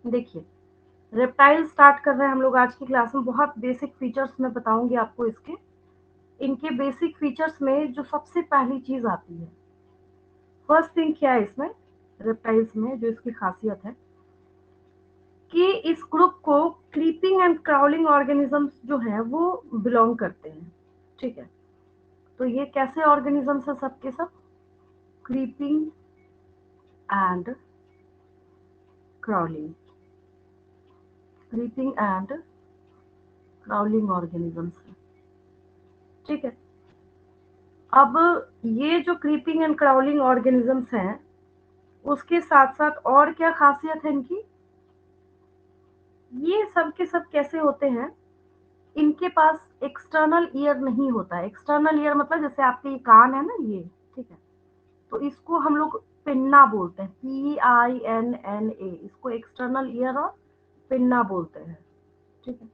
देखिए, reptile start कर रहे हैं हम लोग आज की क्लास में। बहुत बेसिक फीचर्स मैं बताऊंगी आपको इसके। इनके बेसिक फीचर्स में जो सबसे पहली चीज आती है, फर्स्ट थिंग क्या है इसमें रेप्टाइल्स में जो इसकी खासियत है कि इस ग्रुप को क्रीपिंग एंड क्राउलिंग ऑर्गेनिजम्स जो है वो बिलोंग करते हैं। ठीक है, तो ये कैसे ऑर्गेनिजम्स है? सबके सब creeping and crawling, creeping and crawling organisms है। ठीक है, अब ये जो क्रीपिंग एंड क्राउलिंग ऑर्गेनिजम्स हैं, उसके साथ साथ और क्या खासियत है इनकी? ये सब के सब कैसे होते हैं? इनके पास एक्सटर्नल ईयर नहीं होता है। एक्सटर्नल ईयर मतलब जैसे आपके ये कान है ना, ये ठीक है, तो इसको हम लोग पिन्ना बोलते हैं, PINNA। इसको एक्सटर्नल ईयर और पिन्ना बोलते हैं। ठीक है,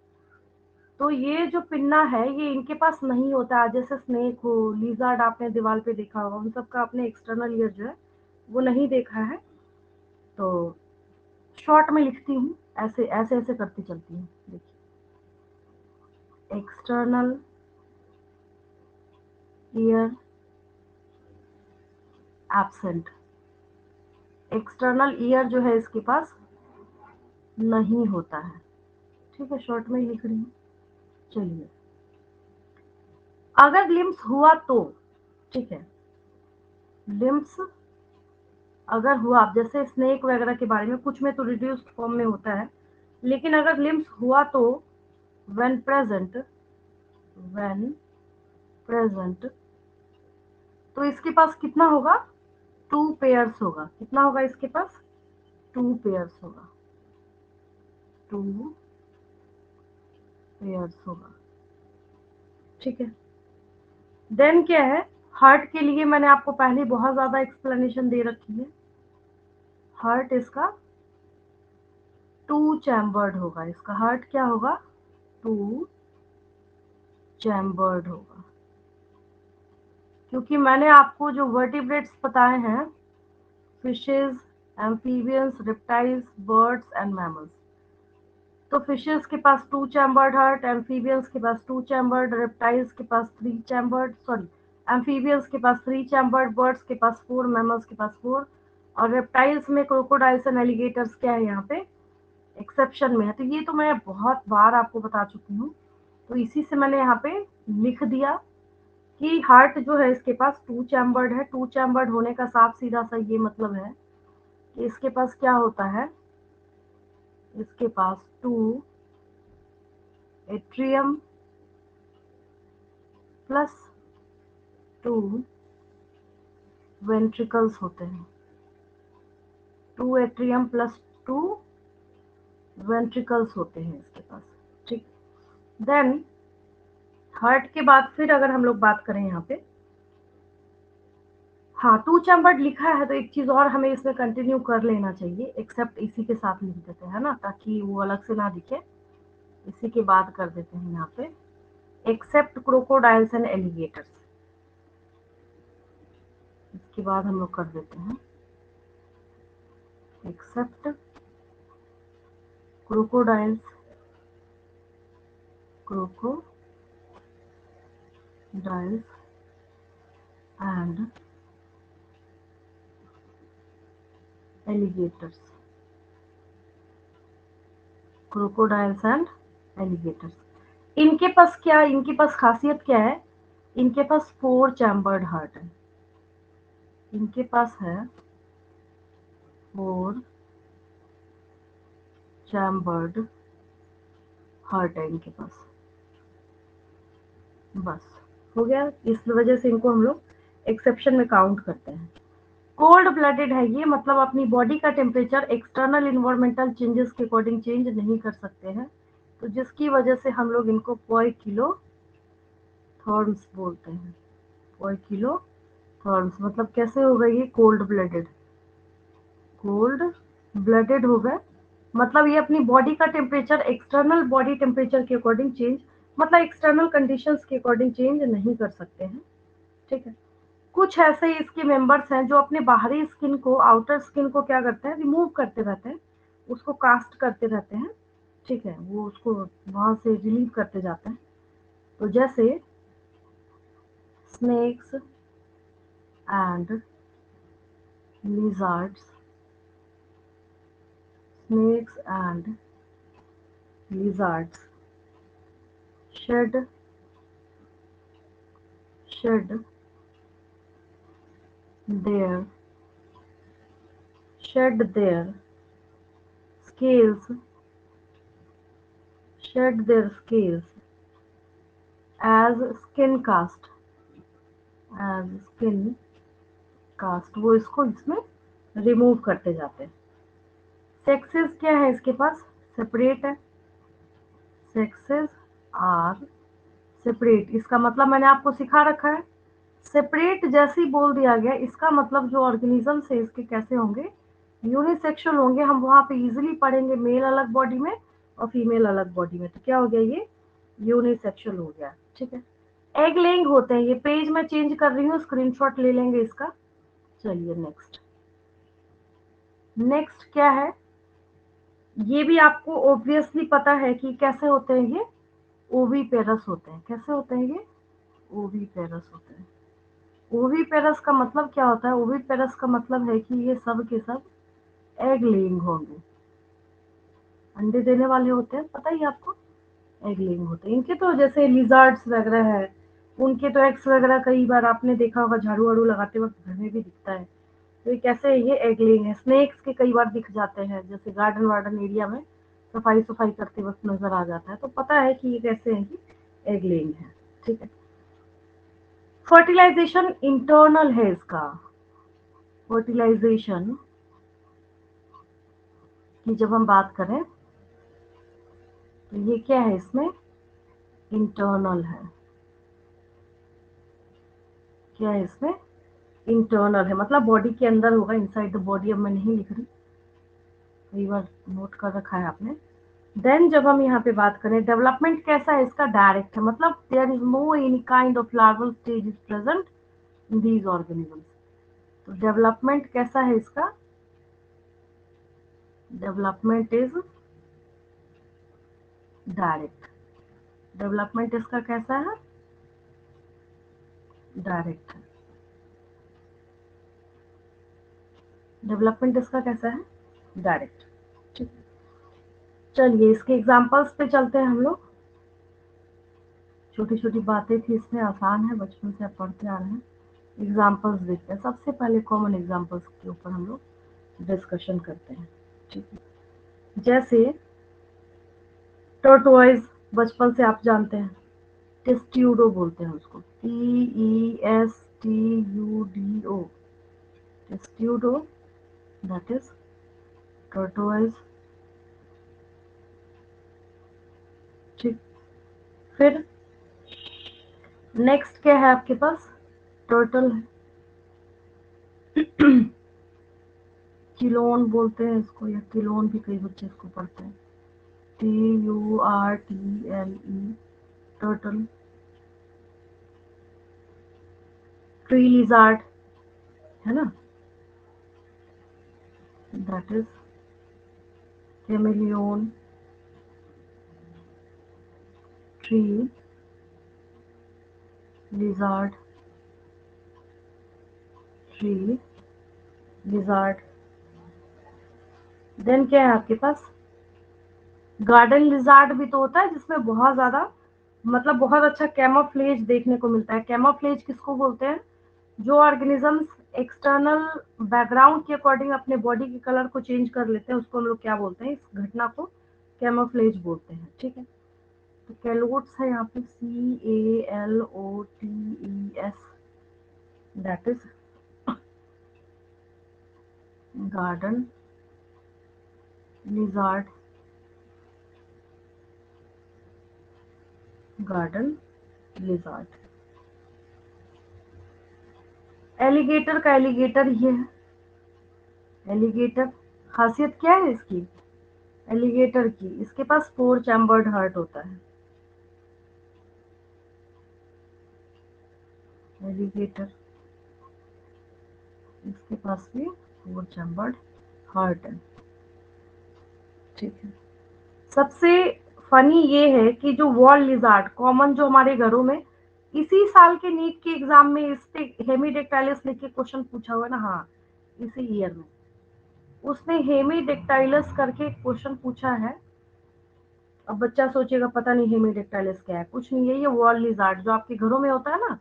तो ये जो पिन्ना है ये इनके पास नहीं होता है। जैसे स्नेक हो, लिजर्ड आपने दीवार पे देखा होगा, उन सबका अपने एक्सटर्नल ईयर जो है वो नहीं देखा है। तो शॉर्ट में लिखती हूँ, ऐसे ऐसे ऐसे करती चलती हूँ। देखिए, external ear absent, external ear जो है इसके पास नहीं होता है। ठीक है, शॉर्ट में लिख रही हूँ। चलिए, अगर लिम्स हुआ तो, ठीक है, लिम्स अगर हुआ, जैसे स्नेक वगैरह के बारे में कुछ में तो रिड्यूस्ड फॉर्म में होता है, लेकिन अगर लिम्स हुआ तो व्हेन प्रेजेंट तो इसके पास कितना होगा? 2 पेयर्स होगा। कितना होगा इसके पास? 2 पेयर्स होगा। 2 पेयर्स होगा। ठीक है, देन क्या है? हार्ट के लिए मैंने आपको पहले बहुत ज्यादा एक्सप्लेनेशन दे रखी है। हार्ट इसका 2 चैम्बर्ड होगा। इसका हार्ट क्या होगा? 2 चैम्बर्ड होगा, क्योंकि मैंने आपको जो वर्टिब्रेट्स बताए हैं, fishes, amphibians, reptiles, birds and mammals, तो फिशेस के पास 2 चैम्बर्ड हार्ट, एम्फीबियंस के पास 2 चैम्बर्ड, रेप्टाइल्स के पास 3 चैम्बर्ड, सॉरी, एम्फीबियंस के पास 3 चैम्बर्ड, बर्ड्स के पास 4, मैमल्स के पास 4, और रेप्टाइल्स में क्रोकोडाइल्स एंड एलिगेटर्स क्या है यहाँ पे? एक्सेप्शन में है। तो ये तो मैं बहुत बार आपको बता चुकी हूँ, तो इसी से मैंने यहाँ पे लिख दिया कि हार्ट जो है इसके पास 2 चैम्बर्ड है। 2 चैम्बर्ड होने का साफ सीधा सा ये मतलब है कि इसके पास क्या होता है? इसके पास 2 एट्रियम प्लस 2 वेंट्रिकल्स होते हैं। 2 एट्रियम प्लस 2 वेंट्रिकल्स होते हैं इसके पास। ठीक, देन हार्ट के बाद फिर अगर हम लोग बात करें यहाँ पे, हाँ 2 चैम्बर्ड लिखा है तो एक चीज और हमें इसमें कंटिन्यू कर लेना चाहिए, एक्सेप्ट इसी के साथ लिख देते हैं ना, ताकि वो अलग से ना दिखे। इसी के बाद कर देते हैं यहाँ पे एक्सेप्ट क्रोकोडाइल्स एंड एलिगेटर्स। इसके बाद हम लोग कर देते हैं except crocodiles and alligators, crocodiles and alligators. इनके पास क्या, इनके पास खासियत क्या है? इनके पास 4 चैम्बर्ड हार्ट है। इनके पास है 4 चैम्बर्ड हार्ट है इनके पास। बस हो गया, इस वजह से इनको हम लोग एक्सेप्शन में काउंट करते हैं। कोल्ड ब्लडेड है ये, मतलब अपनी बॉडी का टेम्परेचर एक्सटर्नल इन्वायरमेंटल चेंजेस के अकॉर्डिंग चेंज नहीं कर सकते हैं, तो जिसकी वजह से हम लोग इनको पोइकिलोथॉर्म्स बोलते हैं। पोइकिलोथॉर्म्स मतलब कैसे हो गई ये? कोल्ड ब्लडेड हो गए, मतलब ये अपनी बॉडी का टेम्परेचर एक्सटर्नल बॉडी टेम्परेचर के अकॉर्डिंग चेंज, मतलब एक्सटर्नल कंडीशंस के अकॉर्डिंग चेंज नहीं कर सकते हैं। ठीक है, कुछ ऐसे इसके मेंबर्स हैं जो अपने बाहरी स्किन को, आउटर स्किन को क्या करते हैं? रिमूव करते रहते हैं, उसको कास्ट करते रहते हैं, ठीक है, वो उसको वहां से रिलीव करते जाते हैं। तो जैसे snakes and lizards, snakes and lizards shed shed their their scales shed their scales as skin cast as skin cast, वो इसको इसमें रिमूव करते जाते हैं। सेक्सेस क्या है इसके पास, सेपरेट है, सेक्सेस आर सेपरेट, इसका मतलब मैंने आपको सिखा रखा है। सेपरेट जैसे ही बोल दिया गया, इसका मतलब जो ऑर्गेनिजम्स है इसके कैसे होंगे, यूनिसेक्सुअल होंगे। हम वहां पे इजीली पढ़ेंगे मेल अलग बॉडी में और फीमेल अलग बॉडी में, तो क्या हो गया, ये यूनिसेक्सुअल हो गया, ठीक है। एग लेइंग होते हैं, ये पेज मैं चेंज कर रही हूँ, स्क्रीनशॉट ले लेंगे इसका। चलिए नेक्स्ट, नेक्स्ट क्या है, ये भी आपको ऑब्वियसली पता है कि कैसे होते हैं ये, ओवीपेरस होते हैं। कैसे होते हैं ये, ओवीपेरस होते हैं। ओवीपेरस का मतलब क्या होता है, ओवीपेरस का मतलब है कि ये सब के सब एग लेइंग होंगे, अंडे देने वाले होते हैं, पता ही आपको, एग लेइंग होते हैं इनके। तो जैसे लिजर्ड्स वगैरह है, उनके तो एग्स वगैरह कई बार आपने देखा होगा झाड़ू वाड़ू लगाते वक्त घर में भी दिखता है। तो ये कैसे, ये एग लेइंग है। स्नेक्स के कई बार दिख जाते हैं, जैसे गार्डन वार्डन एरिया में सफाई सफाई करते वक्त नजर आ जाता है, तो पता है कि ये कैसे है, कि एग लेइंग है, ठीक है। फर्टिलाइजेशन इंटरनल है इसका, फर्टिलाइजेशन की जब हम बात करें तो ये क्या है, इसमें इंटरनल है, क्या है इसमें, इंटरनल है, मतलब बॉडी के अंदर होगा, इनसाइड द बॉडी। अब मैं नहीं लिख रही, कई बार नोट कर रखा है आपने। देन जब हम यहाँ पे बात करें, डेवलपमेंट कैसा है इसका, डायरेक्ट है, मतलब there is no any kind of larval stage is present in these organisms. तो डेवलपमेंट कैसा है इसका, डेवलपमेंट इज डायरेक्ट, डेवलपमेंट इसका कैसा है, डायरेक्ट, डेवलपमेंट इसका कैसा है, डायरेक्ट, ठीक। चलिए इसके एग्जांपल्स पे चलते हैं हम लोग। छोटी छोटी बातें थी इसमें, आसान है, बचपन से आप पढ़ते आ रहे हैं। एग्जांपल्स देखते हैं, सबसे पहले कॉमन एग्जांपल्स के ऊपर हम लोग डिस्कशन करते हैं, ठीक है। जैसे टर्टोइज, बचपन से आप जानते हैं, टेस्ट्यूडो बोलते हैं उसको, TESTUDO, testudo, that is tortoise, ठीक। फिर नेक्स्ट क्या है आपके पास, टर्टल है, किलोन बोलते हैं इसको, या किलोन भी कई बच्चे इसको पढ़ते हैं, TURTLE, टर्टल। ट्री लिजार्ड है ना, that is chameleon, tree lizard, tree lizard. Then क्या है आपके पास, गार्डन लिजार्ड भी तो होता है, जिसमें बहुत ज्यादा, मतलब बहुत अच्छा कैमोफ्लेज देखने को मिलता है। कैमोफ्लेज किसको बोलते हैं, जो ऑर्गेनिजम्स एक्सटर्नल बैकग्राउंड के अकॉर्डिंग अपने बॉडी के कलर को चेंज कर लेते हैं, उसको हम लोग क्या बोलते हैं, इस घटना को कैमोफ्लेज बोलते हैं, ठीक है। तो कैलोट्स है यहाँ पे, CALOTES, that is garden lizard, garden lizard. Alligator का, एलिगेटर ये है, एलिगेटर खासियत क्या है इसकी, एलिगेटर की, इसके पास फोर चैम्बर्ड हार्ट होता है, एलिगेटर, इसके पास भी फोर चैम्बर्ड हार्ट है। ठीक है। सबसे फनी ये है कि जो वॉल लिजार्ड कॉमन जो हमारे घरों में इसी साल के नीट के एग्जाम में इस पे हेमीडेक्टाइलस लिख के क्वेश्चन पूछा हुआ है ना, हाँ इसी ईयर में उसने हेमीडेक्टाइलस करके क्वेश्चन पूछा है। अब बच्चा सोचेगा पता नहीं हेमीडेक्टाइलस क्या है, कुछ नहीं है, ये वॉल लिजार्ड जो आपके घरों में होता है ना,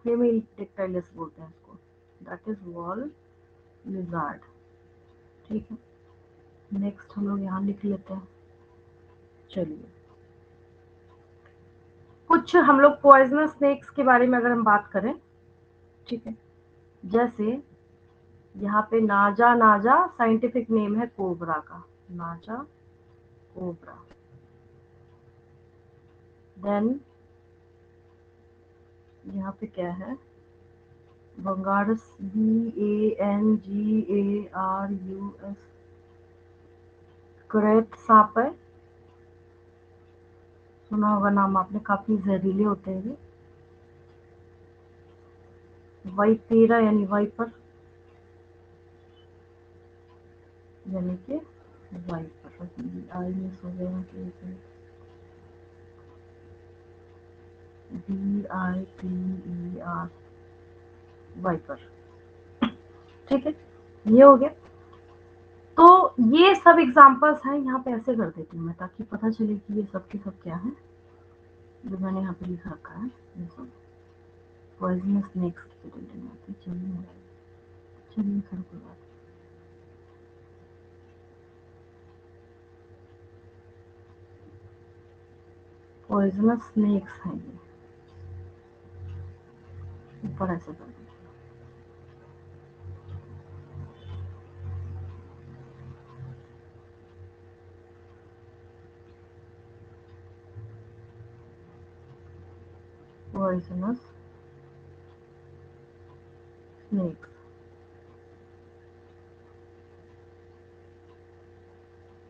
हेमीडेक्टाइलस बोलते हैं इसको, दैट इज वॉल लिजार्ड। ठीक है, नेक्स्ट हम लोग यहाँ लिख लेते हैं। चलिए, कुछ हम लोग पॉइजनस स्नेक्स के बारे में अगर हम बात करें, ठीक है, जैसे यहाँ पे नाजा, नाजा साइंटिफिक नेम है कोबरा का, नाजा कोबरा। देन यहाँ पे क्या है, बंगारस, BANGARUS, करेत सांप है, सुना होगा नाम आपने, काफी जहरीले होते हैं ये। वाइपेरा यानी वाइपर, यानी कि वाइपर, आई में सो गया, BIPER, वाइपर। ठीक है, ये हो गया। तो ये सब एग्जांपल्स हैं, यहाँ पे ऐसे कर देती हूँ मैं ताकि पता चले कि ये सब के सब क्या है जो मैंने यहाँ पे लिख रखा है। ये सब पॉइजनस स्नेक्स की डिटेल आती है। चलिए सर कोई बात, पॉइजनस स्नेक्स हैं ये, ऊपर ऐसे कर दीजिए। पॉइजनस स्नेक्स,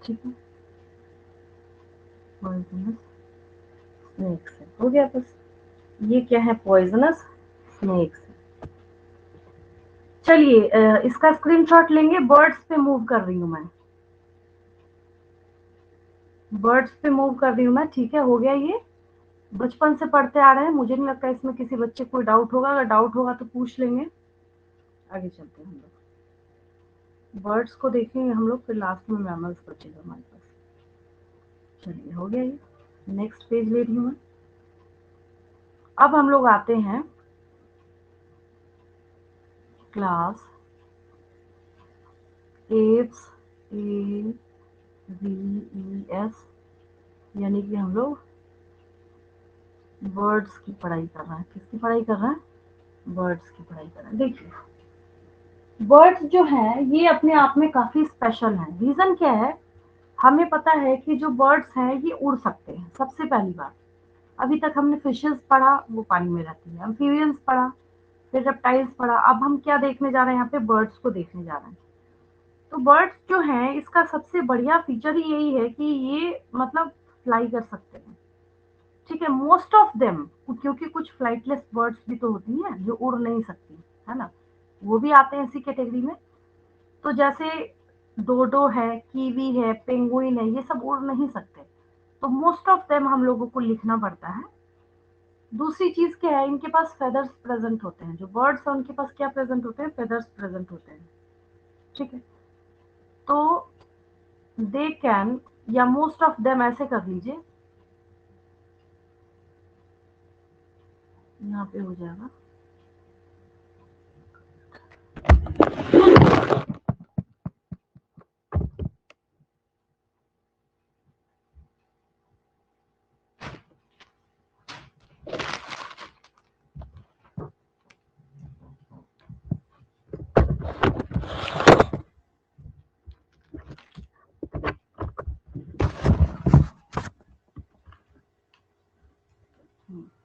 ठीक है, पॉइजनस स्नेक्स है, हो गया बस। ये क्या है, पॉइजनस स्नेक्स। चलिए इसका स्क्रीनशॉट लेंगे, बर्ड्स पे मूव कर रही हूँ मैं, बर्ड्स पे मूव कर रही हूँ मैं। ठीक है, हो गया ये, बचपन से पढ़ते आ रहे हैं, मुझे नहीं लगता इसमें किसी बच्चे को कोई डाउट होगा, अगर डाउट होगा तो पूछ लेंगे। आगे चलते हैं हम लोग, बर्ड्स को देखेंगे हम लोग, फिर लास्ट में मैमल्स बचेगा हमारे पास। चलिए हो गया ये, नेक्स्ट पेज ले रही हूँ मैं। अब हम लोग आते हैं क्लास एप्स, AVES, यानी कि हम लोग बर्ड्स की पढ़ाई कर रहे हैं। किसकी पढ़ाई कर रहे हैं, बर्ड्स की पढ़ाई कर रहे हैं। देखिए, बर्ड्स जो है ये अपने आप में काफी स्पेशल है। रीजन क्या है, हमें पता है कि जो बर्ड्स हैं ये उड़ सकते हैं, सबसे पहली बात। अभी तक हमने फिशेस पढ़ा, वो पानी में रहती है, एम्फीबियंस पढ़ा, फिर रेप्टाइल्स पढ़ा, अब हम क्या देखने जा रहे हैं, यहाँ पे बर्ड्स को देखने जा रहे हैं। तो बर्ड्स जो हैं इसका सबसे बढ़िया फीचर ही यही है कि ये मतलब फ्लाई कर सकते हैं। ठीक है, मोस्ट ऑफ देम, क्योंकि कुछ फ्लाइटलेस बर्ड्स भी तो होती हैं जो उड़ नहीं सकती, है ना, वो भी आते हैं इसी कैटेगरी में। तो जैसे डोडो है, कीवी है, पेंगुइन है, ये सब उड़ नहीं सकते, तो मोस्ट ऑफ देम हम लोगों को लिखना पड़ता है। दूसरी चीज क्या है, इनके पास फेदर्स प्रेजेंट होते हैं, जो बर्ड्स हैं उनके पास क्या प्रेजेंट होते हैं, फेदर्स प्रेजेंट होते हैं। ठीक है, तो दे कैन, या मोस्ट ऑफ देम ऐसे कर लीजिए, यहाँ पे हो जाएगा।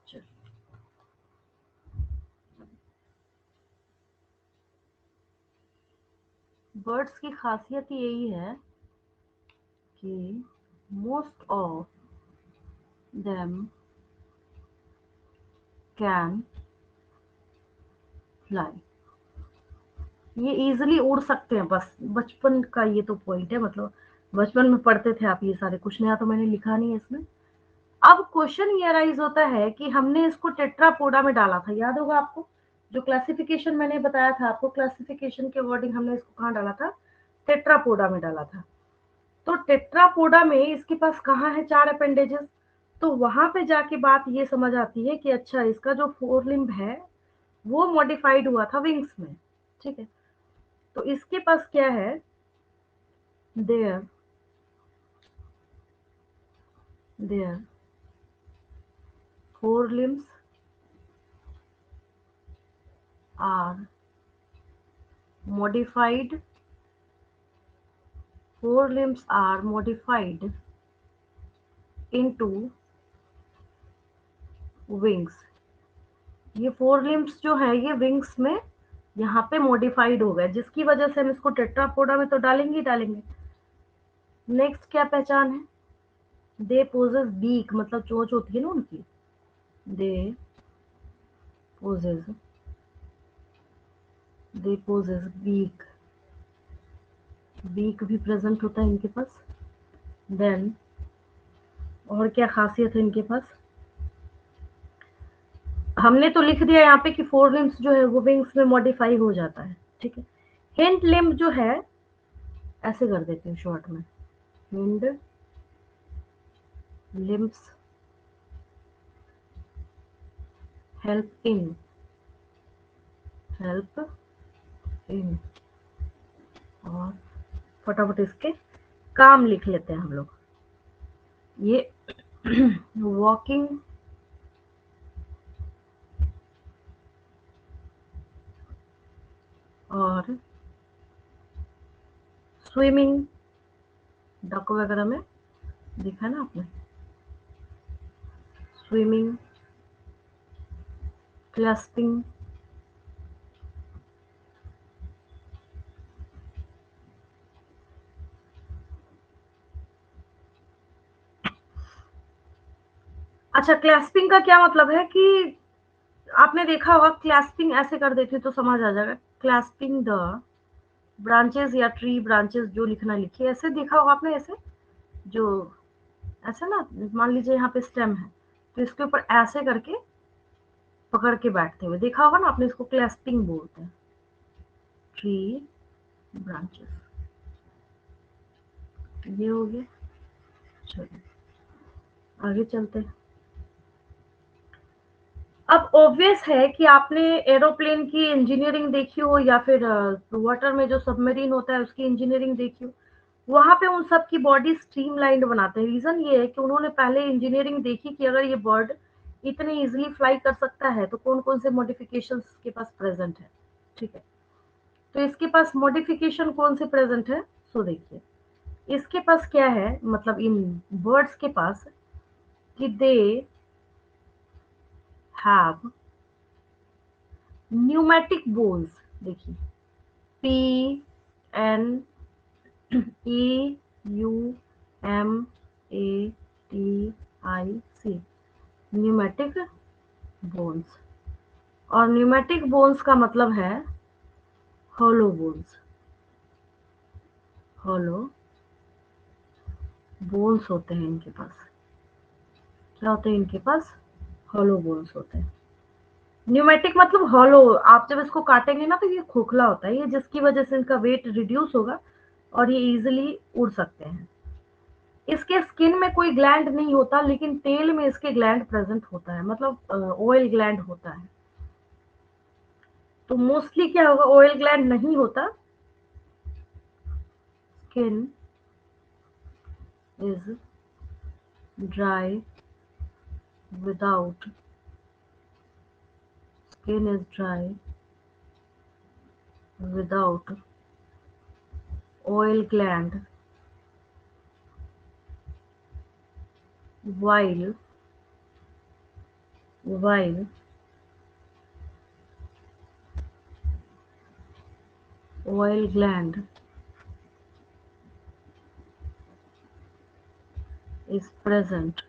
चलिए, बर्ड्स की खासियत यही है कि most of them can fly, ये इजीली उड़ सकते हैं, बस बचपन का ये तो पॉइंट है, मतलब बचपन में पढ़ते थे आप ये सारे, कुछ नया तो मैंने लिखा नहीं है इसमें। अब क्वेश्चन ये अराइज होता है कि हमने इसको टेट्रापोडा में डाला था, याद होगा आपको, जो क्लासिफिकेशन मैंने बताया था आपको, क्लासिफिकेशन के अकॉर्डिंग हमने इसको कहाँ डाला था, टेट्रापोडा में डाला था। तो टेट्रापोडा में इसके पास कहाँ है 4 अपेंडेजेस, तो वहां पे जाके बात ये समझ आती है कि अच्छा इसका जो फोर लिम्ब है वो मॉडिफाइड हुआ था विंग्स में, ठीक है। तो इसके पास क्या है, there there four limbs are modified four limbs are modified into wings। ये फोर लिम्स जो है ये विंग्स में यहाँ पे मॉडिफाइड हो गए, जिसकी वजह से हम इसको टेट्रापोडा में तो डालेंगे ही डालेंगे। नेक्स्ट क्या पहचान है, दे पोजेस बीक, मतलब चोंच होती है ना उनकी, they possess they possess beak, beak भी प्रेजेंट होता है इनके पास। देन और क्या खासियत है इनके पास, हमने तो लिख दिया यहाँ पे कि फोर लिम्स जो है वो विंग्स में मॉडिफाई हो जाता है, ठीक है। हिंड लिम्ब जो है, ऐसे कर देते हैं शॉर्ट में, हिंड लिम्स हेल्प इन और फटाफट इसके काम लिख लेते हैं हम लोग। ये वॉकिंग और स्विमिंग, डक वगैरह में देखा ना आपने, स्विमिंग, क्लस्पिंग, अच्छा क्लैस्पिंग का क्या मतलब है कि आपने देखा होगा, क्लैस्पिंग ऐसे कर देते तो समझ आ जाएगा, क्लैस्पिंग द ब्रांचेस या ट्री ब्रांचेस, जो लिखना लिखिए, ऐसे देखा होगा आपने, ऐसे जो ऐसे ना, मान लीजिए यहाँ पे स्टेम है तो इसके ऊपर ऐसे करके पकड़ के बैठते हुए देखा होगा ना आपने, इसको क्लैस्पिंग बोलते हैं, ट्री ब्रांचेस। ये हो गया, चलिए आगे चलते हैं। अब ऑब्वियस है कि आपने एरोप्लेन की इंजीनियरिंग देखी हो या फिर वाटर में जो सबमरीन होता है उसकी इंजीनियरिंग देखी हो, वहां पे उन सब की बॉडी स्ट्रीमलाइंड बनाते हैं। रीजन ये है कि उन्होंने पहले इंजीनियरिंग देखी कि अगर ये बर्ड इतनी इजीली फ्लाई कर सकता है तो कौन कौन से मॉडिफिकेशंस इसके पास प्रेजेंट है, ठीक है। तो इसके पास मॉडिफिकेशन कौन से प्रेजेंट है, सो देखिए इसके पास क्या है, मतलब इन बर्ड्स के पास, कि दे हैव न्यूमेटिक बोन्स, देखिए P N E U M A T I C, pneumatic bones. और न्यूमेटिक बोन्स का मतलब है हॉलो बोन्स, हॉलो बोन्स होते हैं इनके पास। क्या होते हैं इनके पास, हॉलो बोन्स होते हैं। न्यूमेटिक मतलब हॉलो, आप जब इसको काटेंगे ना तो ये खोखला होता है, ये जिसकी वजह से इनका वेट रिड्यूस होगा और ये इजिली उड़ सकते हैं। इसके स्किन में कोई ग्लैंड नहीं होता, लेकिन तेल में इसके ग्लैंड प्रेजेंट होता है, मतलब ऑयल ग्लैंड होता है। तो मोस्टली क्या होगा, ऑयल ग्लैंड नहीं होता, skin is dry without skin is dry without oil gland while while oil gland is present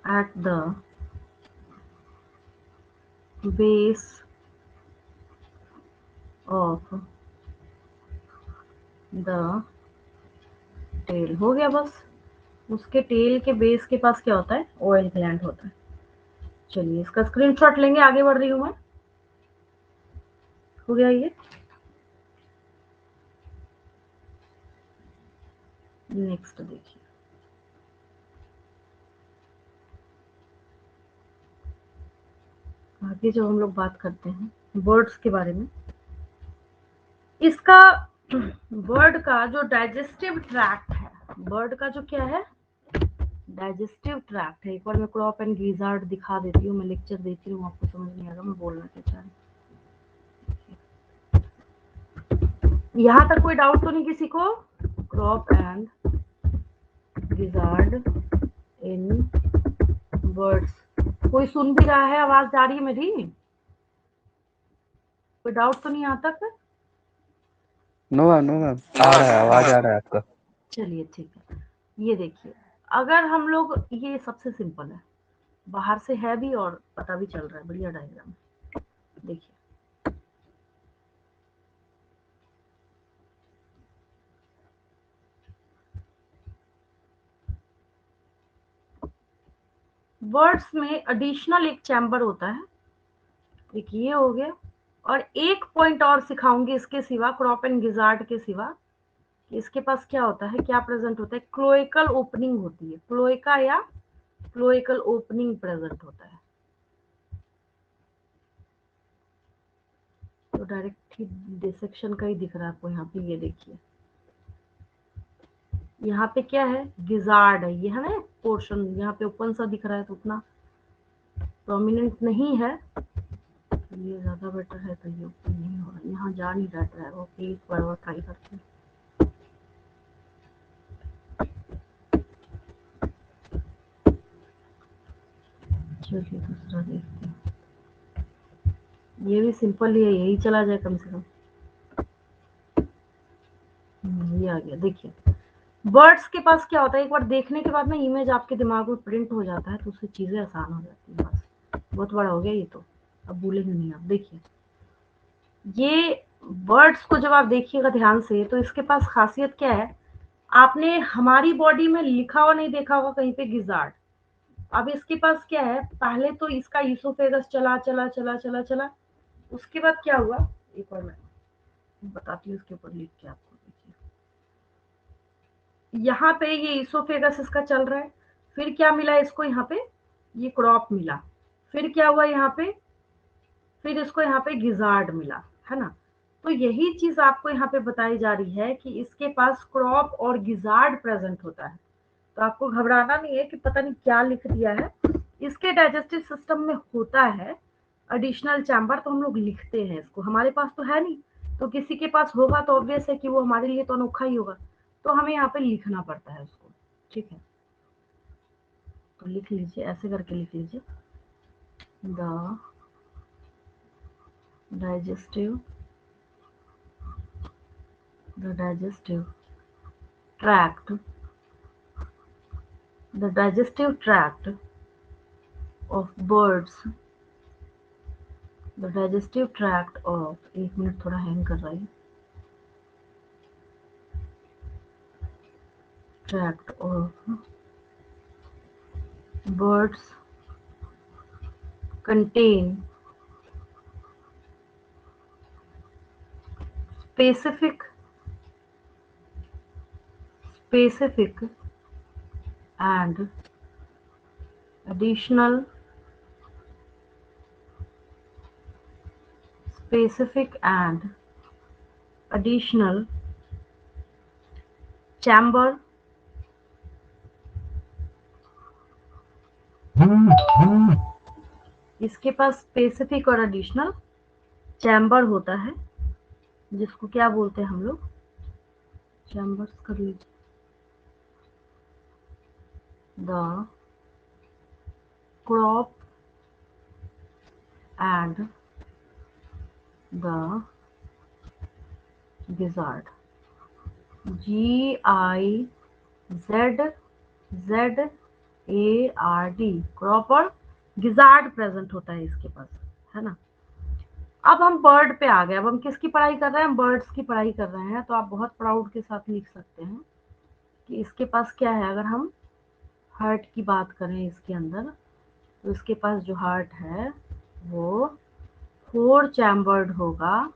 at the base of the tail. हो गया बस। उसके टेल के बेस के पास क्या होता है? ऑयल ग्लैंड होता है। चलिए इसका स्क्रीनशॉट लेंगे, आगे बढ़ रही हूँ मैं। हो गया ये। नेक्स्ट देखिए, आगे जब हम लोग बात करते हैं बर्ड्स के बारे में, इसका बर्ड का जो डाइजेस्टिव ट्रैक्ट है, बर्ड का जो क्या है, डाइजेस्टिव ट्रैक्ट है। एक बार मैं क्रॉप एंड गिजार्ड दिखा देती हूँ, मैं लेक्चर देती हूँ, आपको समझ नहीं आएगा मैं बोलना क्या चाह रही हूँ। यहाँ तक कोई डाउट तो नहीं किसी को? Crop and gizzard in birds. कोई सुन भी रहा है? आवाज जा रही है मेरी? कोई डाउट तो नहीं यहाँ तक? नो मैम, नो मैम, आ रहा है, आवाज आ रहा है आपका। चलिए ठीक है। ये देखिए, अगर हम लोग, ये सबसे सिंपल है, बाहर से है भी और पता भी चल रहा है, बढ़िया डायग्राम। देखिए बर्ड्स में एडिशनल एक चैम्बर होता है, एक ये हो गया। और एक पॉइंट और सिखाऊंगी इसके सिवा, क्रॉप एंड गिजार्ड के सिवा, कि इसके पास क्या होता है, क्या प्रेजेंट होता है। क्लोएकल ओपनिंग होती है, क्लोएका या क्लोएकल ओपनिंग प्रेजेंट होता है। तो डायरेक्ट ही डिसेक्शन का ही दिख रहा है आपको यहाँ पे। ये देखिए यहाँ पे क्या है, गिजार्ड है, ये है ना पोर्शन, यहाँ पे ओपन सा दिख रहा है तो उतना प्रोमिनेंट नहीं है, ये ज्यादा बेटर है। तो ये ओपन नहीं हो रहा, यहाँ जा नहीं रहा है। ओके, एक बार और ट्राई करते हैं। चलिए दूसरा देखते हैं, ये भी सिंपल ही है, यही चला जाए कम से कम। ये आ गया। देखिए बर्ड्स के पास क्या होता है, एक बार देखने के बाद ना इमेज आपके दिमाग में प्रिंट हो जाता है, तो उससे चीजें आसान हो जाती है। बस बहुत बड़ा हो गया ये तो, अब भूलेंगे नहीं आप। देखिए ये बर्ड्स को जब आप देखिएगा ध्यान से, तो इसके पास खासियत क्या है, आपने हमारी बॉडी में लिखा हुआ नहीं देखा होगा कहीं पे गिजार्ड। अब इसके पास क्या है, पहले तो इसका ईसोफेगस चला चला चला चला चला, उसके बाद क्या हुआ, एक बार मैं बताती हूँ इसके ऊपर लिख के आपको। देखिए यहाँ पे ये ईसोफेगस इसका चल रहा है, फिर क्या मिला इसको यहाँ पे, ये क्रॉप मिला, फिर क्या हुआ यहाँ पे, फिर इसको यहाँ पे गिजार्ड मिला, है ना। तो यही चीज आपको यहाँ पे बताई जा रही है कि इसके पास क्रॉप और गिजार्ड प्रेजेंट होता है। तो आपको घबराना नहीं है कि पता नहीं क्या लिख दिया है, इसके डाइजेस्टिव सिस्टम में होता है एडिशनल चैम्बर, तो हम लोग लिखते हैं इसको। हमारे पास तो है नहीं, तो किसी के पास होगा तो ऑब्वियस है कि वो हमारे लिए तो अनोखा ही होगा, तो हमें यहाँ पे लिखना पड़ता है उसको। ठीक है, तो लिख लीजिए, ऐसे करके लिख लीजिए, the digestive tract the digestive tract of birds, the digestive tract of, एक मिनट थोड़ा हैंग कर रहा है, tract of birds contain specific and additional specific and additional chamber इसके पास स्पेसिफिक और एडिशनल चैम्बर होता है, जिसको क्या बोलते हैं हम लोग, चैम्बर्स कर लीजिए, the crop and the gizzard, GIZZARD, crop और गिजार्ड प्रेजेंट होता है इसके पास, है ना। अब हम बर्ड पे आ गए। अब हम किसकी पढ़ाई कर रहे हैं? बर्ड्स की पढ़ाई कर रहे हैं। तो आप बहुत प्राउड के साथ लिख सकते हैं कि इसके पास क्या है। अगर हम हार्ट की बात करें इसके अंदर, तो इसके पास जो हार्ट है वो 4 चैम्बर्ड होगा।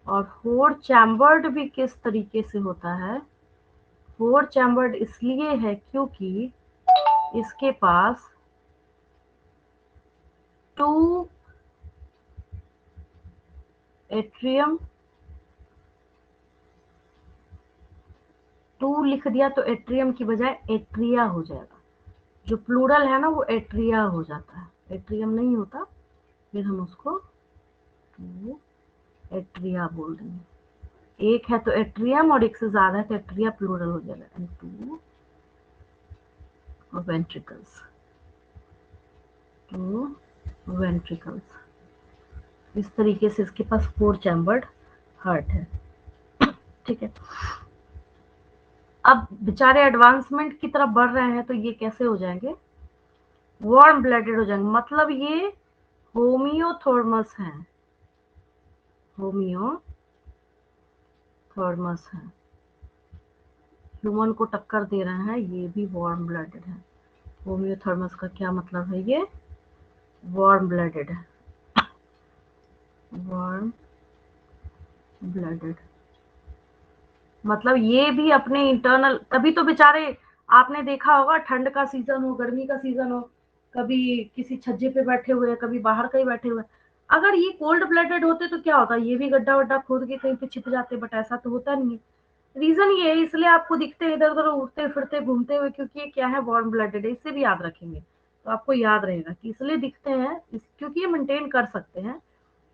और 4 चैम्बर्ड भी किस तरीके से होता है? 4 चैम्बर्ड इसलिए है क्योंकि इसके पास 2 एट्रियम, 2 लिख दिया तो एट्रियम की बजाय एट्रिया हो जाएगा। जो प्लूरल है ना वो एट्रिया हो जाता है, एट्रियम नहीं होता। फिर हम उसको 2 एट्रिया बोल देंगे। एक है तो एट्रियम और एक से ज्यादा है तो एट्रिया प्लूरल हो जाएगा। And 2 ventricles, 2 ventricles. इस तरीके से इसके पास 4 चैम्बर्ड हार्ट है। ठीक है। अब बेचारे एडवांसमेंट की तरफ बढ़ रहे हैं तो ये कैसे हो जाएंगे? वार्म ब्लडेड हो जाएंगे। मतलब ये होमियोथर्मस है, होमियोथर्मस है। ह्यूमन को टक्कर दे रहे हैं, ये भी वार्म ब्लडेड है। होमियोथर्मस का क्या मतलब है? ये वार्म ब्लडेड है, वार्म ब्लडेड। मतलब ये भी अपने इंटरनल, तभी तो बेचारे, आपने देखा होगा ठंड का सीजन हो, गर्मी का सीजन हो, कभी किसी छज्जे पे बैठे हुए, कभी बाहर कहीं बैठे हुए। अगर ये कोल्ड ब्लडेड होते तो क्या होता? ये भी गड्ढा वड्ढा खोद के कहीं पे छिप जाते, बट ऐसा तो होता नहीं है। रीजन ये है, इसलिए आपको दिखते हैं इधर उधर उड़ते फिरते घूमते हुए, क्योंकि ये क्या है? वार्म ब्लडेड है। इससे भी याद रखेंगे तो आपको याद रहेगा कि इसलिए दिखते हैं क्योंकि ये मेंटेन कर सकते हैं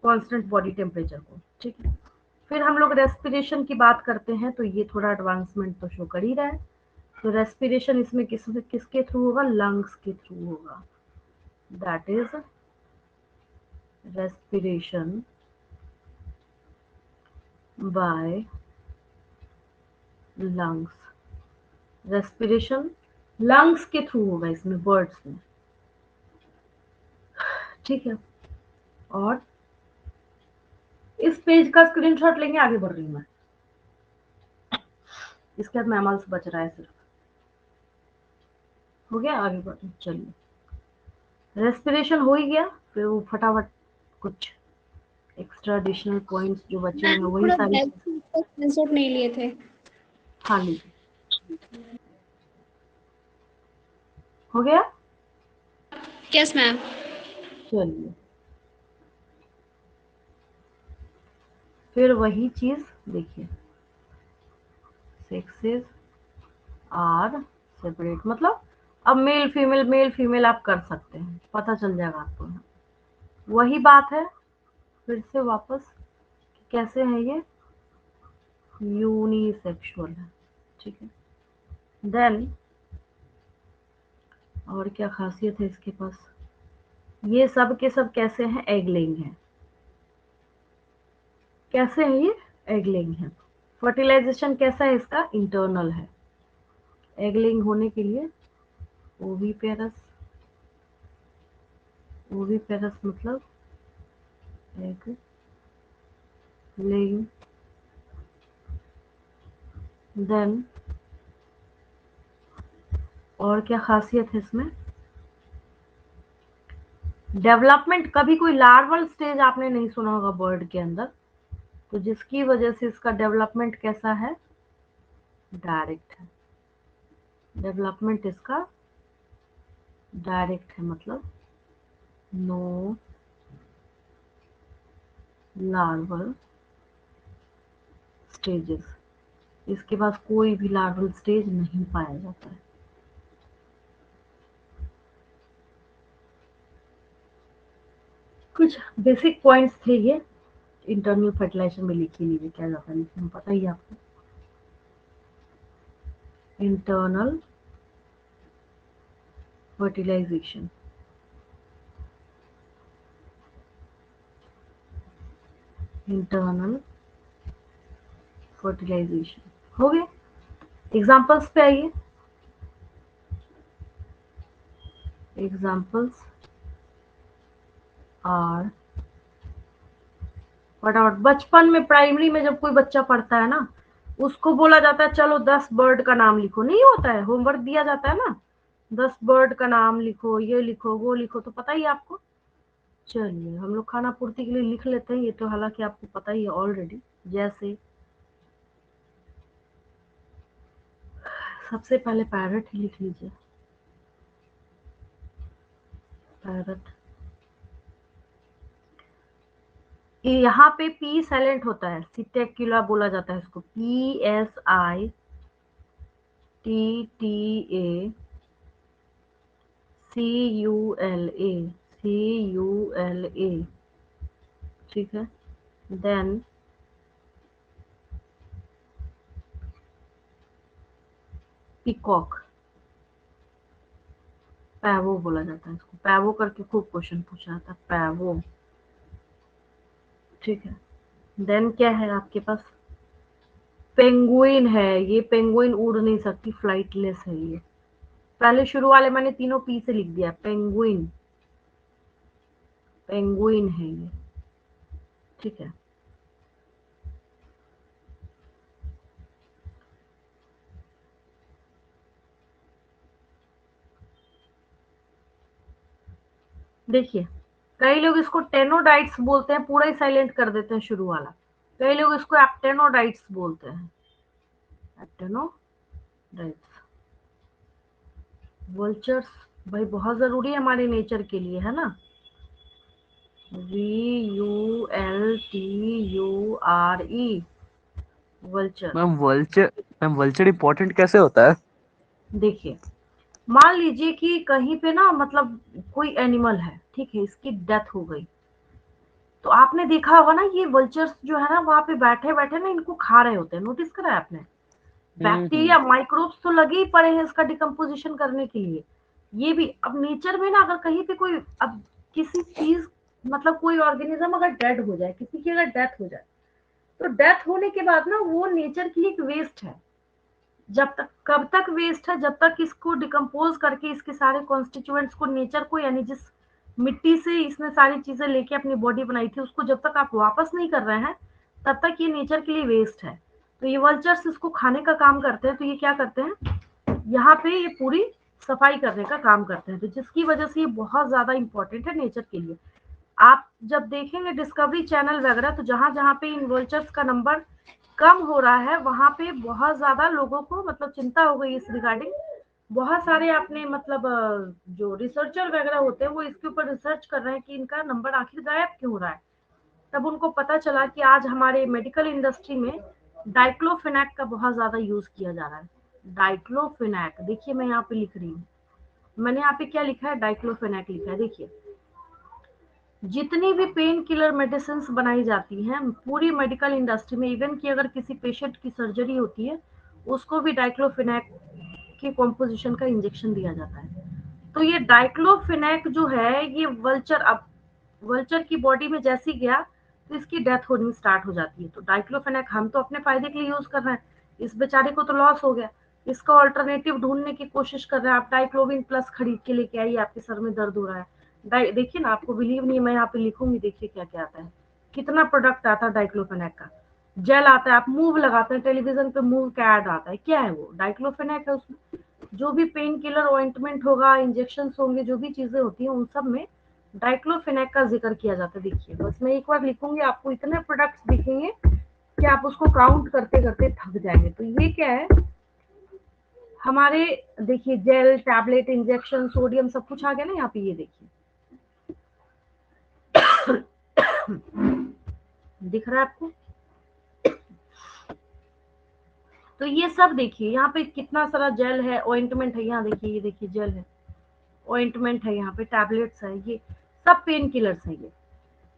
कांस्टेंट बॉडी टेम्परेचर को। ठीक है। फिर हम लोग रेस्पिरेशन की बात करते हैं तो ये थोड़ा एडवांसमेंट तो शो कर ही रहा है। तो रेस्पिरेशन इसमें किसके थ्रू होगा? लंग्स के थ्रू होगा। That is respiration by lungs. Respiration lungs के थ्रू होगा इसमें, बर्ड्स में। ठीक है। और इस पेज का स्क्रीनशॉट लेंगे, आगे बढ़ रही हूँ मैं। इसके बाद मैमल्स बच रहा है सिर्फ। हो गया, आगे बढ़ रही हूँ। चलिए, रेस्पिरेशन हो ही गया। फिर वो फटाफट कुछ एक्स्ट्रा एडिशनल पॉइंट्स जो बचे हैं वही थोड़ा सारी बैक स्क्रीनशॉट नहीं लिए थे। हाँ लीजिए। हो गया। Yes ma'am. चलिए, फिर वही चीज देखिए, सेक्सेस आर सेपरेट। मतलब अब मेल फीमेल आप कर सकते हैं, पता चल जाएगा आपको। वही बात है फिर से वापस, कैसे है ये? यूनिसेक्सुअल है। ठीक है। देन और क्या खासियत है इसके पास? ये सब के सब कैसे हैं? एग लेइंग है। कैसे है ये? एग लेइंग है। फर्टिलाइजेशन कैसा है इसका? इंटरनल है। एग लेइंग होने के लिए ओवीपेरस, ओवीपेरस मतलब एग लेइंग। देन और क्या खासियत है इसमें? डेवलपमेंट, कभी कोई लार्वल स्टेज आपने नहीं सुना होगा बर्ड के अंदर, तो जिसकी वजह से इसका डेवलपमेंट कैसा है? डायरेक्ट है। डेवलपमेंट इसका डायरेक्ट है, मतलब नो लार्वल स्टेजेस। इसके पास कोई भी लार्वल स्टेज नहीं पाया जाता है। कुछ बेसिक पॉइंट्स थे ये, इंटरनल फर्टिलाइजेशन में लिख ही लीजिए, क्या जाता है लिखने में, पता ही है आपको। इंटरनल फर्टिलाइजेशन, इंटरनल फर्टिलाइजेशन हो गया। एग्जांपल्स पे आइए। एग्जांपल्स आर फटाफट बचपन में प्राइमरी में जब कोई बच्चा पढ़ता है ना, उसको बोला जाता है चलो 10 बर्ड का नाम लिखो, नहीं होता है, होमवर्क दिया जाता है ना, 10 बर्ड का नाम लिखो, ये लिखो वो लिखो, तो पता ही है आपको। चलिए हम लोग खाना पूर्ति के लिए लिख लेते हैं, ये तो हालांकि आपको पता ही है ऑलरेडी। जैसे सबसे पहले पैरट ही लिख लीजिए, पैरट। यहाँ पे पी साइलेंट होता है, सिटेक्युला बोला जाता है इसको, PSITTA CULA, ठीक है। देन पीकॉक, पैवो बोला जाता है इसको, पैवो करके खूब क्वेश्चन पूछा जाता है, पैवो, ठीक है। देन क्या है आपके पास, पेंगुइन है, ये पेंगुइन उड़ नहीं सकती, फ्लाइटलेस है ये। पहले शुरू वाले मैंने तीनों पी से लिख दिया, पेंगुइन, पेंगुइन है ये, ठीक है। देखिए कई लोग इसको टेनोडाइट्स बोलते हैं, पूरा ही साइलेंट कर देते हैं शुरू वाला। कई लोग इसको एक्टेनोडाइट्स बोलते हैं, एक्टेनोडाइट्स। वल्चर्स भाई बहुत जरूरी है हमारे नेचर के लिए, है ना। VULTURE, vulture. Ma'am vulture important कैसे होता है? देखिए मान लीजिए कि कहीं पे ना मतलब कोई एनिमल है, ठीक है, इसकी डेथ हो गई, तो आपने देखा होगा ना ये वल्चर्स जो है ना वहां पे बैठे बैठे ना इनको खा रहे होते हैं, नोटिस करा है आपने। हम्म। बैक्टीरिया माइक्रोब्स तो लगे ही पड़े हैं इसका डिकम्पोजिशन करने के लिए। ये भी अब नेचर में ना अगर कहीं पे कोई अब किसी चीज मतलब कोई ऑर्गेनिज्म अगर डेड हो जाए, किसी की अगर डेथ हो जाए, तो डेथ होने के बाद ना वो नेचर के लिए एक वेस्ट है। जब तक कब तक वेस्ट है, जब तक इसको डिकम्पोज करके इसके सारे कॉन्स्टिट्यूएंट्स को नेचर को, यानी जिस मिट्टी से इसने सारी चीजें लेके अपनी बॉडी बनाई थी उसको जब तक आप वापस नहीं कर रहे हैं, तब तक ये नेचर के लिए वेस्ट है। तो ये वल्चर्स इसको खाने का काम करते हैं, तो ये क्या करते हैं, यहाँ पे ये पूरी सफाई करने का काम करते हैं, तो जिसकी वजह से ये बहुत ज्यादा इंपॉर्टेंट है नेचर के लिए। आप जब देखेंगे डिस्कवरी चैनल वगैरह, तो जहां जहां पे इन वल्चर्स का नंबर कम हो रहा है वहां पे बहुत ज्यादा लोगों को मतलब चिंता हो गई इस रिगार्डिंग। बहुत सारे आपने मतलब जो रिसर्चर वगैरह होते हैं वो इसके ऊपर रिसर्च कर रहे हैं कि इनका नंबर आखिर गायब क्यों हो रहा है। तब उनको पता चला कि आज हमारे मेडिकल इंडस्ट्री में डाइक्लोफेनेक का बहुत ज्यादा यूज किया जा रहा है। डाइक्लोफेनेक, देखिए मैं यहाँ पे लिख रही हूँ, मैंने यहाँ पे क्या लिखा है, डाइक्लोफेनेक लिखा है। देखिए जितनी भी पेन किलर मेडिसिन बनाई जाती हैं पूरी मेडिकल इंडस्ट्री में, इवन कि अगर किसी पेशेंट की सर्जरी होती है उसको भी डाइक्लोफेनेक के कॉम्पोजिशन का इंजेक्शन दिया जाता है। तो ये डाइक्लोफेनेक जो है ये वल्चर, अब वल्चर की बॉडी में जैसे ही गया तो इसकी डेथ होनी स्टार्ट हो जाती है। तो डाइक्लोफेनेक हम तो अपने फायदे के लिए यूज कर रहे हैं, इस बेचारे को तो लॉस हो गया, इसका ऑल्टरनेटिव ढूंढने की कोशिश कर रहे हैं। आप डाइक्लोविन प्लस खरीद के लेके आइए, आपके सर में दर्द हो रहा है, देखिए ना, आपको बिलीव नहीं है, मैं यहाँ पे लिखूंगी, देखिए क्या क्या आता है, कितना प्रोडक्ट आता है डाइक्लोफेनेक का। जेल आता है, आप मूव लगाते हैं, टेलीविजन पे मूव का एड आता है, क्या है वो, डाइक्लोफेनेक है उसमें। जो भी पेन किलर ऑइंटमेंट होगा, इंजेक्शन होंगे, जो भी चीजें होती हैं उन सब में डाइक्लोफेनेक का जिक्र किया जाता है। देखिए बस मैं एक बार लिखूंगी, आपको इतने प्रोडक्ट्स दिखेंगे कि आप उसको काउंट करते करते थक जाएंगे। तो ये क्या है हमारे, देखिए जेल, टैबलेट, इंजेक्शन, सोडियम, सब कुछ आ गया ना यहाँ पे, ये देखिए दिख रहा है आपको। तो ये सब देखिए यहाँ पे कितना सारा जेल है, ऑइंटमेंट है, यहाँ देखिए, ये देखिए जेल है, ऑइंटमेंट है, यहाँ पे टैबलेट्स है, ये सब पेन किलर्स है ये।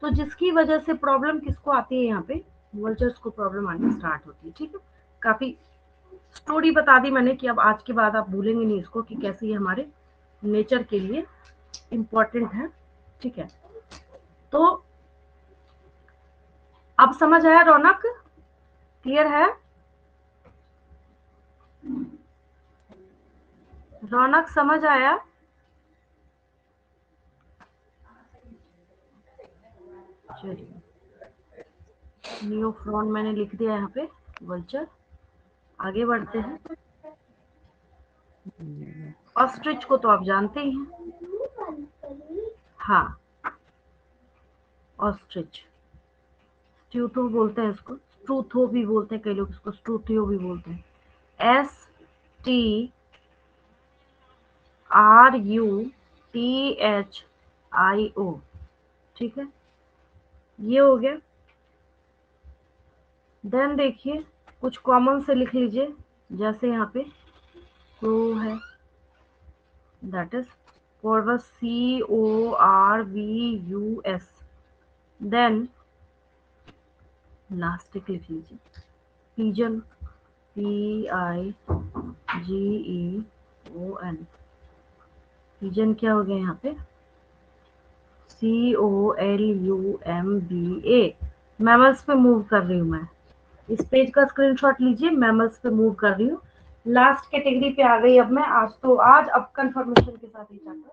तो जिसकी वजह से प्रॉब्लम किसको आती है, यहाँ पे वल्चर्स को प्रॉब्लम आनी स्टार्ट होती है, ठीक है। काफी स्टोरी बता दी मैंने कि अब आज के बाद आप भूलेंगे नहीं इसको कि कैसे ये हमारे नेचर के लिए इम्पोर्टेंट है, ठीक है। तो अब समझ आया रौनक, क्लियर है रौनक, समझ आया। चलिए नियोफ्रॉन मैंने लिख दिया यहाँ पे, वल्चर। आगे बढ़ते हैं। ऑस्ट्रिच को तो आप जानते ही हैं। हाँ, ऑस्ट्रिच, स्ट्यूथो बोलते हैं इसको, स्ट्रूथो भी बोलते हैं, कई लोग इसको स्ट्रूथियो भी बोलते हैं। STRUTHIO, ठीक है, ये हो गया। देन देखिए कुछ कॉमन से लिख लीजिए, जैसे यहाँ पे क्रो है, that is corvus, CORVUS। Then लास्टिक लिख लीजिए, पिजन, PIGEON। पिजन क्या हो गया यहाँ पे, COLUMBA। मैमल्स पे मूव कर रही हूँ मैं, इस पेज का स्क्रीनशॉट लीजिए, मैमल्स पे मूव कर रही हूँ। लास्ट कैटेगरी पे आ गई अब मैं। आज अब कंफर्मेशन के साथ ही चैप्टर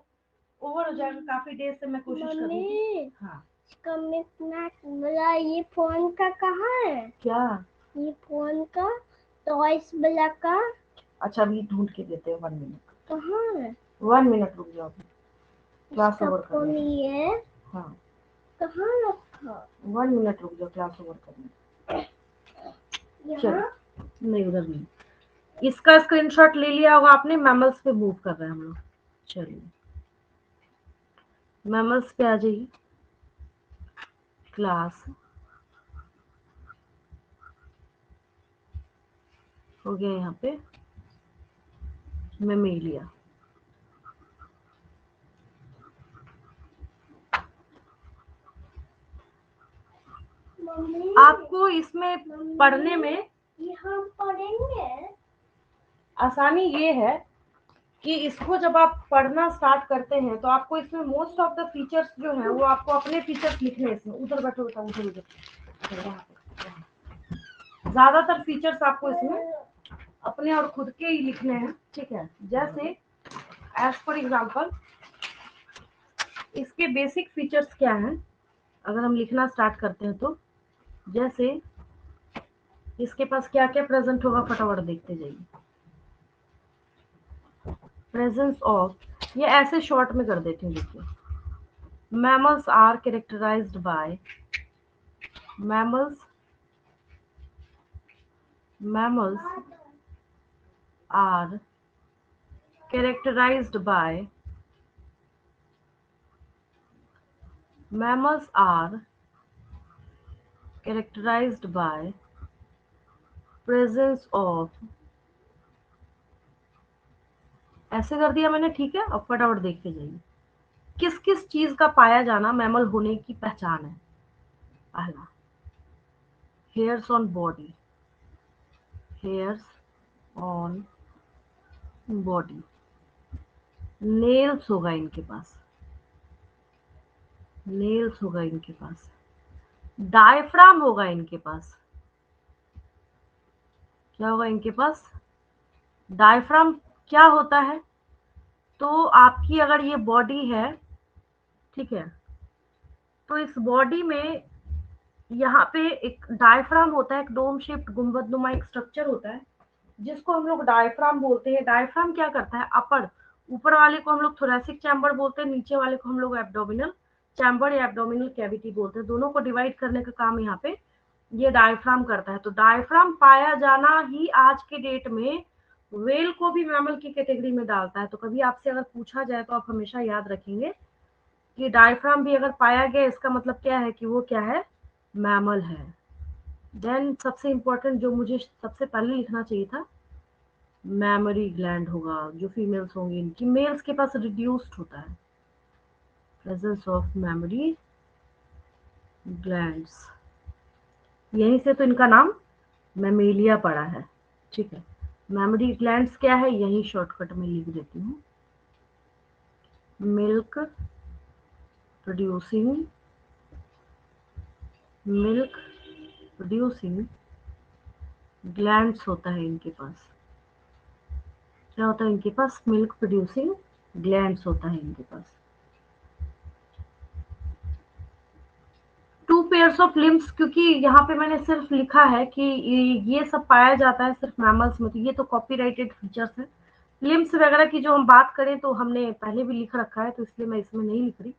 ओवर हो जाएगा। काफी देर से मैं कोशिश कर रही थी। हाँ, बोला ये फोन का कहाँ है? क्या ये फोन का टॉयस वाला का अच्छा, अभी ढूंढ के देते हैं। 1 मिनट, कहाँ है? 1 मिनट रुक जाओ, क्लास इसका ओवर कर फोन लें। ये हाँ, कहाँ रखा? 1 मिनट रुक जाओ, क्लास ओवर करने। यहाँ चलो, नहीं उधर नहीं। इसका स्क्रीनशॉट ले लिया होगा आपने। मैमल्स पे मूव कर रहे हैं हम लोग। चलिए मैमल्स पे आ जाइए। क्लास हो गया यहाँ पे मेमेलिया। मम्मी आपको इसमें पढ़ने में ये हम पढ़ेंगे। आसानी ये है कि इसको जब आप पढ़ना स्टार्ट करते हैं तो आपको इसमें मोस्ट ऑफ द फीचर्स जो है वो आपको अपने फीचर्स लिखने हैं इसमें। उधर बैठो बेटा, उधर उधर। ज्यादातर फीचर्स आपको इसमें अपने और खुद के ही लिखने हैं, ठीक है। जैसे एज फॉर एग्जांपल इसके बेसिक फीचर्स क्या हैं, अगर हम लिखना स्टार्ट करते हैं तो जैसे इसके पास क्या क्या प्रेजेंट होगा, फटाफट देखते जाइए। प्रेजेंस ऑफ, ये ऐसे शॉर्ट में कर देती हूँ, देखिए। Mammals are characterized by, mammals are characterized by, mammals are characterized by presence of, ऐसे कर दिया मैंने, ठीक है। अब फटाफट देखते जाइए किस किस चीज का पाया जाना मैमल होने की पहचान है। पहला, hairs on body, hairs on body. Nails होगा इनके पास, नेल्स होगा इनके पास। डायफ्राम होगा इनके पास। क्या होगा इनके पास, डायफ्राम। क्या होता है, तो आपकी अगर ये बॉडी है, ठीक है, तो इस बॉडी में यहाँ पे एक डायफ्राम होता है, एक डोम शेप्ड गुंबदनुमा एक स्ट्रक्चर होता है जिसको हम लोग डायफ्राम बोलते हैं। डायफ्राम क्या करता है, अपर, ऊपर वाले को हम लोग थोरैसिक चैम्बर बोलते हैं, नीचे वाले को हम लोग एब्डोमिनल चैम्बर या एब्डोमिनल कैविटी बोलते हैं। दोनों को डिवाइड करने का काम यहाँ पे ये डायफ्राम करता है। तो डायफ्राम पाया जाना ही आज के डेट में वेल को भी मैमल की कैटेगरी में डालता है। तो कभी आपसे अगर पूछा जाए तो आप हमेशा याद रखेंगे कि डायफ्राम भी अगर पाया गया, इसका मतलब क्या है कि वो क्या है, मैमल है। देन सबसे इंपॉर्टेंट जो मुझे सबसे पहले लिखना चाहिए था, मैमरी ग्लैंड होगा, जो फीमेल्स होंगी इनकी। मेल्स के पास रिड्यूस्ड होता है, प्रेजेंस ऑफ मैमरी ग्लैंड्स। यहीं से तो इनका नाम मैमेलिया पड़ा है, ठीक है। मैमरी ग्लैंड्स क्या है, यही शॉर्टकट में लिख देती हूँ, milk producing, milk producing glands होता है इनके पास। क्या होता है इनके पास, मिल्क प्रोड्यूसिंग ग्लैंड्स होता है इनके पास। 2 पेयर पेयर्स ऑफ लिम्स, क्योंकि यहाँ पे मैंने सिर्फ लिखा है कि ये सब पाया जाता है सिर्फ मैमल्स में, तो ये तो कॉपीराइटेड फीचर्स है। लिम्स वगैरह की जो हम बात करें तो हमने पहले भी लिख रखा है, तो इसलिए मैं इसमें नहीं लिख रही।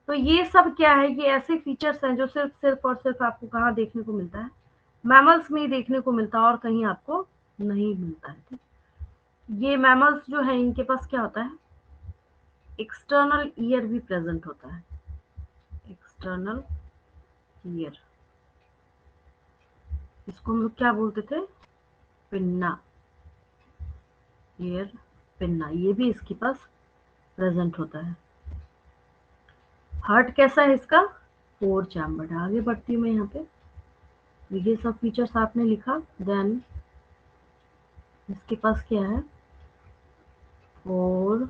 तो ये सब क्या है, ये ऐसे फीचर्स हैं जो सिर्फ सिर्फ और सिर्फ आपको कहाँ देखने को मिलता है, मैमल्स में ही देखने को मिलता है और कहीं आपको नहीं मिलता है। ये मैमल्स जो है इनके पास क्या होता है, एक्सटर्नल ईयर भी प्रेजेंट होता है, एक्सटर्नल ईयर, इसको हम लोग क्या बोलते थे, पिन्ना, ईयर पिन्ना, ये भी इसके पास प्रेजेंट होता है। हार्ट कैसा है इसका, 4 चैम्बर्ड। आगे बढ़ती हूँ मैं यहाँ पे, ये सब फीचर्स आपने लिखा, देन इसके पास क्या है, 4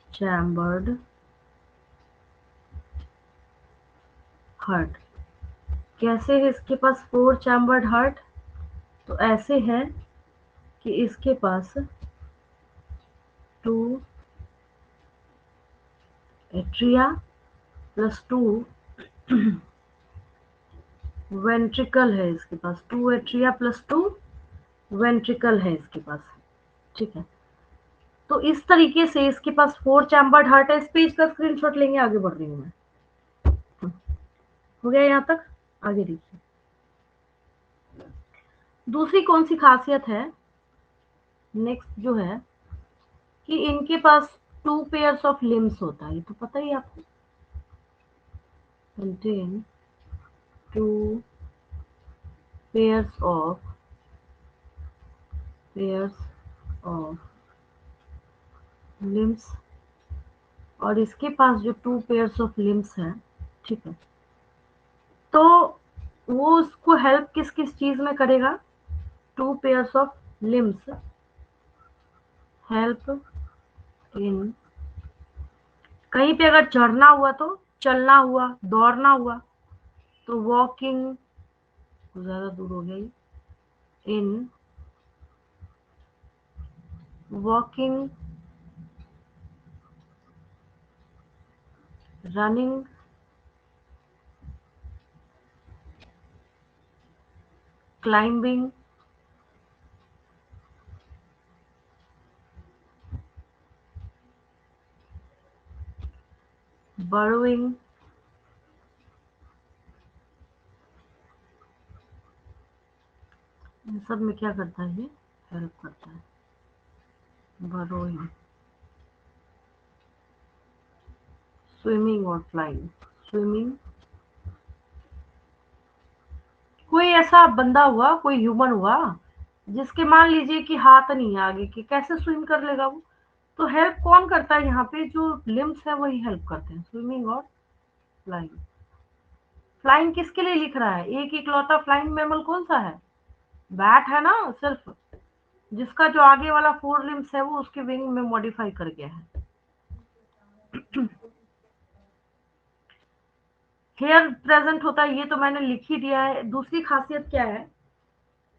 चैम्बर्ड हार्ट। कैसे है इसके पास 4 चैम्बर्ड हार्ट, तो ऐसे है कि इसके पास 2 एट्रिया प्लस 2 वेंट्रिकल है इसके पास, 2 एट्रिया प्लस 2 वेंट्रिकल है इसके पास, ठीक है। तो इस तरीके से इसके पास 4 चैम्बर्ड हार्ट है। इस पेज का स्क्रीनशॉट लेंगे, आगे बढ़ रही हूँ मैं। हो गया यहाँ तक, आगे देखिए। दूसरी कौन सी खासियत है, नेक्स्ट जो है कि इनके पास 2 पेयर्स ऑफ लिम्स होता है, ये तो पता ही आपको, कंटेन 2 पेयर्स ऑफ लिम्स, और इसके पास जो 2 पेयर्स ऑफ लिम्स है, ठीक है, तो वो उसको हेल्प किस किस चीज में करेगा, 2 pairs of limbs help in, कहीं पे अगर चढ़ना हुआ तो, चलना हुआ, दौड़ना हुआ तो वॉकिंग, ज्यादा दूर हो गई, इन वॉकिंग, रनिंग, क्लाइंबिंग, बर्रोइंग, इन सब में क्या करता है, ये हेल्प करता है, बर्रोइंग, स्विमिंग और फ्लाइंग। स्विमिंग, कोई ऐसा बंदा हुआ, कोई ह्यूमन हुआ जिसके मान लीजिए कि हाथ नहीं है आगे के, कैसे स्विम कर लेगा वो, तो हेल्प कौन करता है यहाँ पे, जो लिम्स है वही हेल्प करते हैं, स्विमिंग और फ्लाइंग। फ्लाइंग किसके लिए लिख रहा है, एक इकलौता फ्लाइंग मैमल कौन सा है, बैट है ना सिर्फ, जिसका जो आगे वाला 4 लिम्स है वो उसके विंग में मॉडिफाई कर गया है। हेयर प्रेजेंट होता है, ये तो मैंने लिख ही दिया है। दूसरी खासियत क्या है,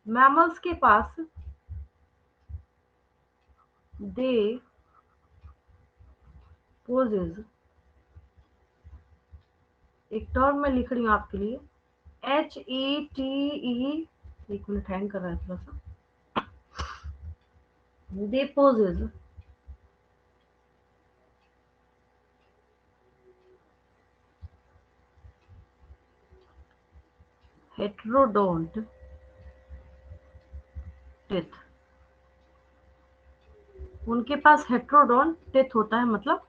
मैमल्स के पास दे पोजेज, एक टर्म में लिख रही हूँ आपके लिए, HETE, एक मिनट हैंग कर रहा है थोड़ा सा, दे पोजेज हेट्रोडोंट टेथ, उनके पास हेट्रोडोंट टेथ होता है, मतलब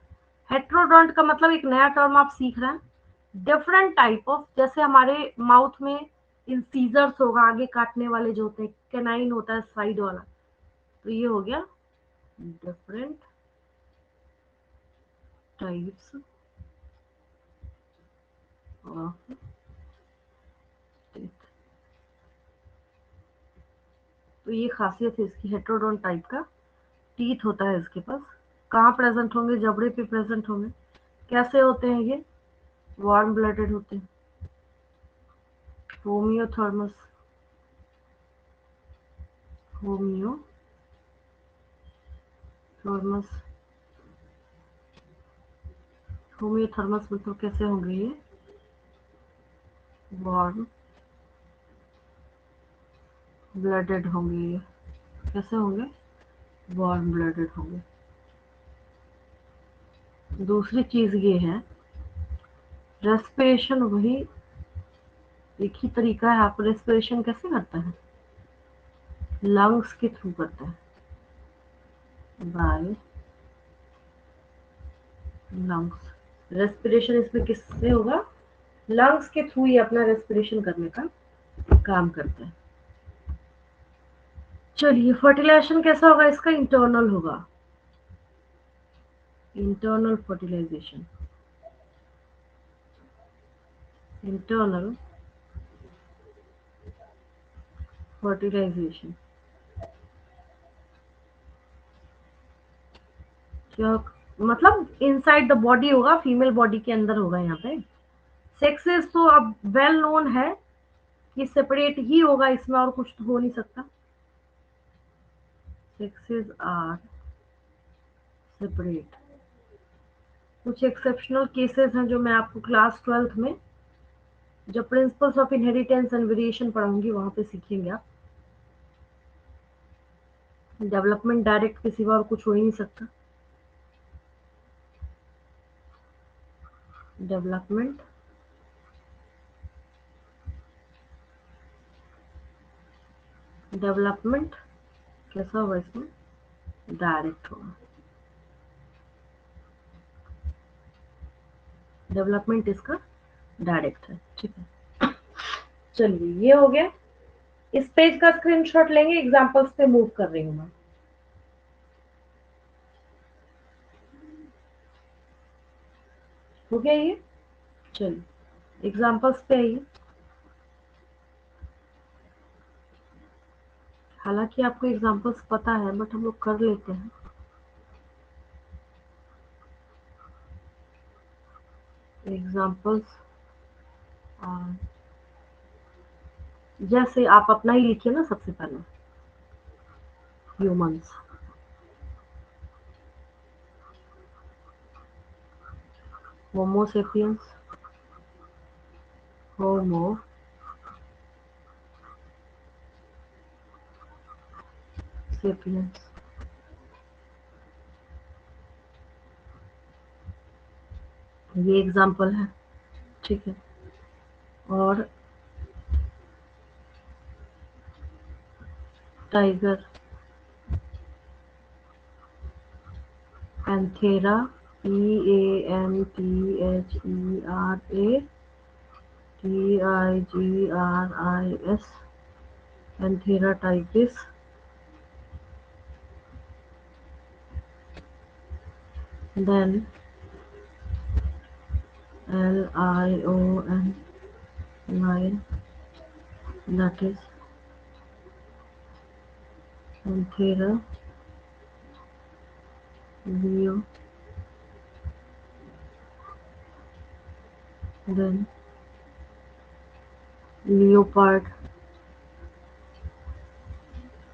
हेट्रोडोंट का मतलब एक नया टर्म आप सीख रहे हैं, डिफरेंट टाइप ऑफ, जैसे हमारे माउथ में इंसीजर्स होगा, आगे काटने वाले जो होते हैं, कैनाइन होता है साइड वाला, तो ये हो गया डिफरेंट टाइप्स ऑफ टेथ। तो ये खासियत है इसकी, हेट्रोडोंट टाइप का टीथ होता है इसके पास। कहाँ प्रेजेंट होंगे, जबड़े पे प्रेजेंट होंगे। कैसे होते हैं ये, वार्म ब्लडेड होते हैं, होमियोथर्मस, होमियोथर्मस, होमियोथर्मस मतलब कैसे होंगे ये, वार्म ब्लडेड होंगे ये। कैसे होंगे? वार्म ब्लडेड होंगे। दूसरी चीज ये है, रेस्पिरेशन वही एक ही तरीका है। आप रेस्पिरेशन कैसे करते हैं? लंग्स के थ्रू करते हैं, बाय लंग्स। रेस्पिरेशन इसमें किससे होगा? लंग्स के थ्रू ही अपना रेस्पिरेशन करने का काम करते हैं। चलिए, फर्टिलाइजेशन कैसा होगा इसका? इंटरनल होगा, इंटरनल फर्टिलाइजेशन। इंटरनल फर्टिलाइजेशन क्या मतलब? इनसाइड द बॉडी होगा, फीमेल बॉडी के अंदर होगा। यहाँ पे सेक्सेस तो अब वेल नोन है कि सेपरेट ही होगा, इसमें और कुछ तो हो नहीं सकता। Sexes are separate. कुछ एक्सेप्शनल केसेस हैं जो मैं आपको क्लास 12th में जब principles of inheritance and variation पढ़ाऊंगी वहां पे सीखेंगे आप। डेवलपमेंट डायरेक्ट के सिवा और कुछ हो ही नहीं सकता। डेवलपमेंट डेवलपमेंट कैसा होगा इसमें? डायरेक्ट होगा। डेवलपमेंट इसका डायरेक्ट है, ठीक है। चलिए, ये हो गया। इस पेज का स्क्रीनशॉट लेंगे, एग्जांपल्स पे मूव कर रही हूँ मैं। हो गया ये? चलिए, एग्जांपल्स पे आइए। हालांकि आपको एग्जांपल्स पता है, बट हम लोग कर लेते हैं। एग्जांपल्स जैसे आप अपना ही लिखिए ना सबसे पहले। ह्यूमंस, होमो सेपियंस, होमो सेपियंस। ये एग्जांपल है, ठीक है। और tiger, Panthera, PANTHERA, TIGRIS, Panthera Tigris. Then LION, lion, that is Panthera, Leo. Then leopard,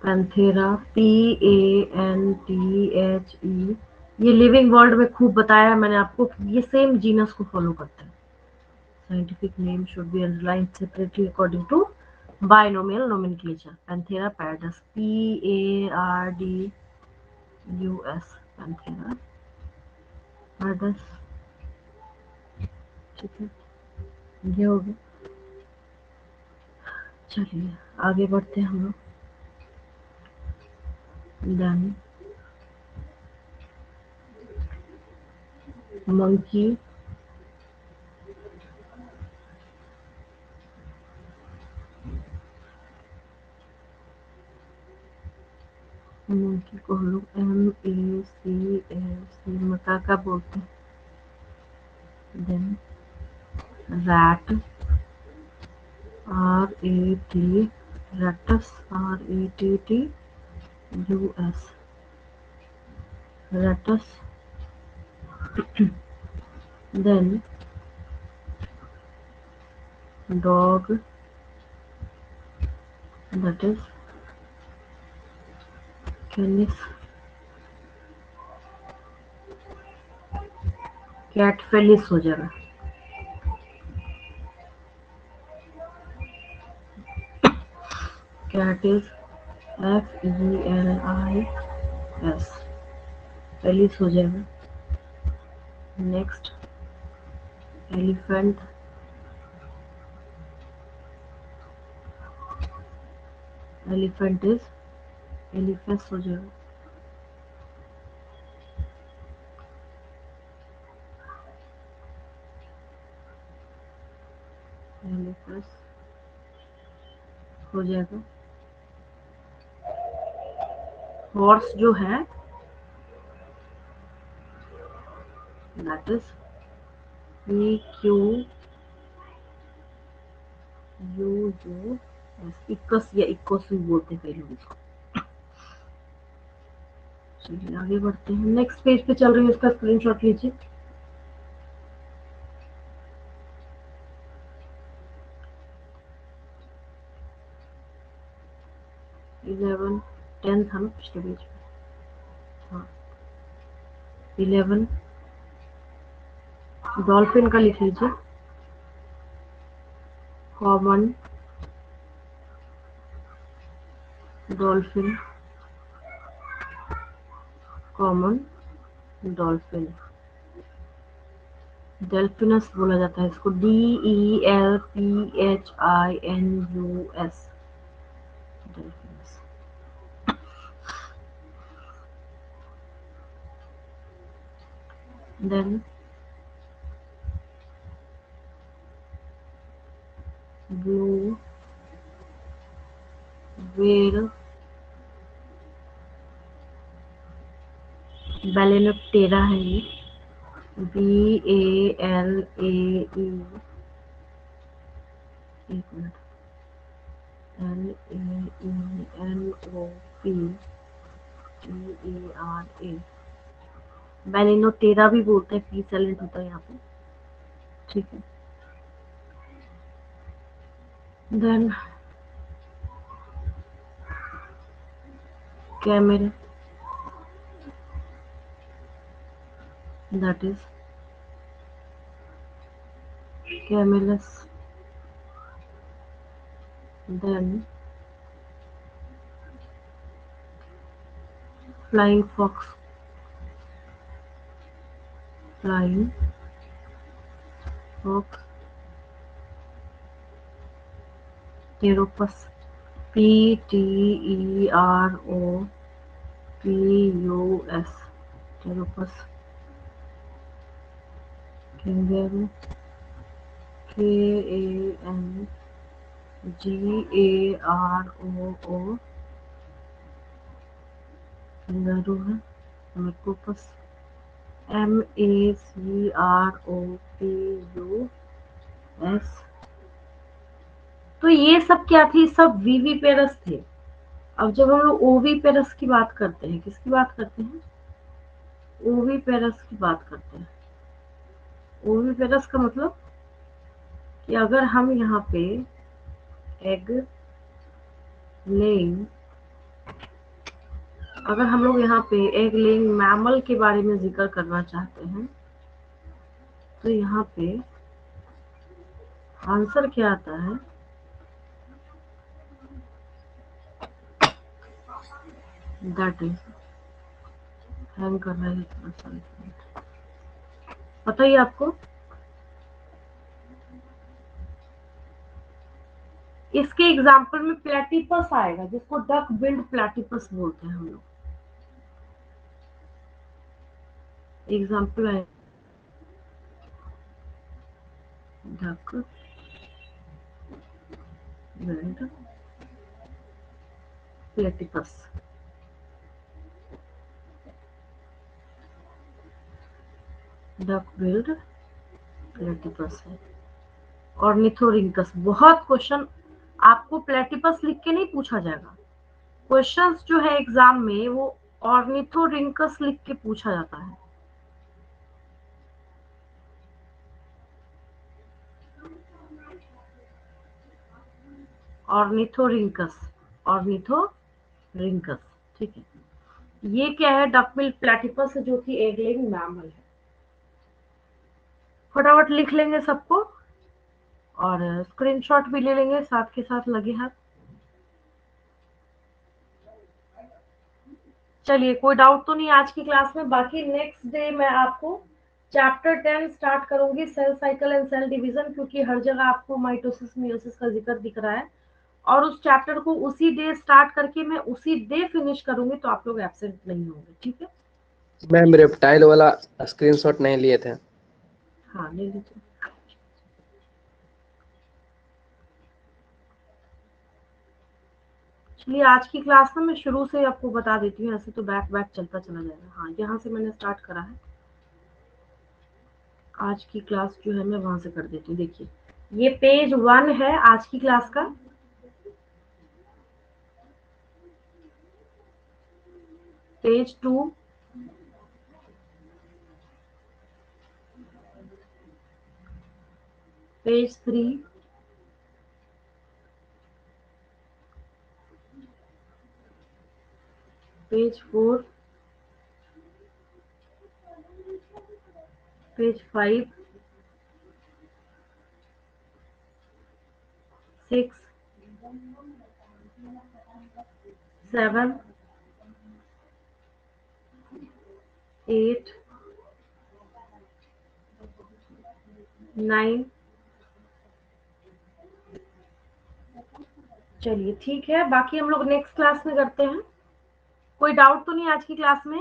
Panthera, PANTHE। ये लिविंग वर्ल्ड में खूब बताया है मैंने आपको, ये सेम जीनस को फॉलो करते हैं। Scientific name should be underlined separately according to binomial nomenclature. Panthera pardus, PARDUS, Panthera pardus, ठीक है। ये हो गया। चलिए, आगे बढ़ते हैं हम लोग। देन मंकी, मंकी को हम लोग MACAC मकाका बोलते हैं। Then rat, RAT, Rattus, RATTUS, Rattus. Then dog, that is Canis. Cat Felis हो जाएगा। कैट इज FELIS, एलिस हो जाएगा। Next elephant, elephant is Elephas हो जाएगा। एलिफेस हो जाएगा। हॉर्स जो है दैट इज EQUUS, इक्कस या इक्कोस भी बोलते हैं कई लोग इसको। चलिए आगे बढ़ते हैं, नेक्स्ट पेज पे चल रही है, इसका स्क्रीनशॉट लीजिए। इलेवन, 10 था ना पिछले पेज पे। हाँ 11 डॉल्फिन का लिख लीजिए। Common dolphin, common dolphin, Delphinus बोला जाता है इसको, DELPHINUS, Delphinus. Then blue whale, Balaenoptera है ये, BALAE, एक मिनट, LAENOPTERA, बैलेनोटेरा भी बोलते हैं, पी साइलेंट होता है यहाँ पे, ठीक है। Then camel, that is camelus. Then flying fox, flying fox, pteropus, PTEROPUS, pteropus. Kangaroo, KANGAROO, kangaroo है। Macropus, MACROPUS। तो ये सब क्या थी, सब विविपेरस थे। अब जब हम लोग ओविपेरस की बात करते हैं, किसकी बात करते हैं, ओविपेरस की बात करते हैं। ओविपेरस का मतलब कि अगर हम यहाँ पे एग लेइंग, अगर हम लोग यहाँ पे एग लेइंग मैमल के बारे में जिक्र करना चाहते हैं, तो यहाँ पे आंसर क्या आता है, दैट इज, हैंग कर रहा है थोड़ा सा, पता ही आपको। इसके एग्जाम्पल में प्लेटिपस आएगा, जिसको डक बिल्ड प्लेटिपस बोलते हैं हम लोग। एग्जाम्पल है duck billed platypus, duck billed platypus है। ऑर्निथोरिंकस, बहुत क्वेश्चन आपको प्लेटिपस लिख के नहीं पूछा जाएगा, क्वेश्चंस जो है एग्जाम में वो ऑर्निथोरिंकस लिख के पूछा जाता है। ऑर्निथोरिंकस, ऑर्निथोरिंकस, ठीक है। ये क्या है, डकबिल प्लेटिपस है, जो कि एग लेइंग मैमल है। फटाफट लिख लेंगे सबको और स्क्रीनशॉट भी ले लेंगे साथ के साथ लगे हाथ। चलिए, कोई डाउट तो नहीं आज की क्लास में। बाकी नेक्स्ट डे मैं आपको चैप्टर 10 स्टार्ट करूंगी, cell cycle and cell division, क्योंकि हर जगह आपको माइटोसिस मियोसिस का जिक्र दिख रहा है, और उस चैप्टर को उसी डे स्टार्ट करके मैं उसी डे फिनिश करूंगी, तो आप लोग एब्सेंट नहीं होंगे, ठीक है? मैम रेप्टाइल वाला स्क्रीनशॉट नहीं लिए थे। हाँ, ले लीजिए। चलिए, आज की क्लास में मैं शुरू से आपको बता देती हूँ, ऐसे तो बैक बैक चलता चला जाएगा। हाँ, यहाँ से मैंने स्टार्ट करा है। आज की क्लास जो है मैं वहां से कर देती हूँ। देखिए, ये पेज 1 है आज की क्लास का। Page 2, page 3, page 4, page 5, 6, 7, 8, 9। चलिए ठीक है, बाकी हम लोग नेक्स्ट क्लास में करते हैं। कोई डाउट तो नहीं आज की क्लास में?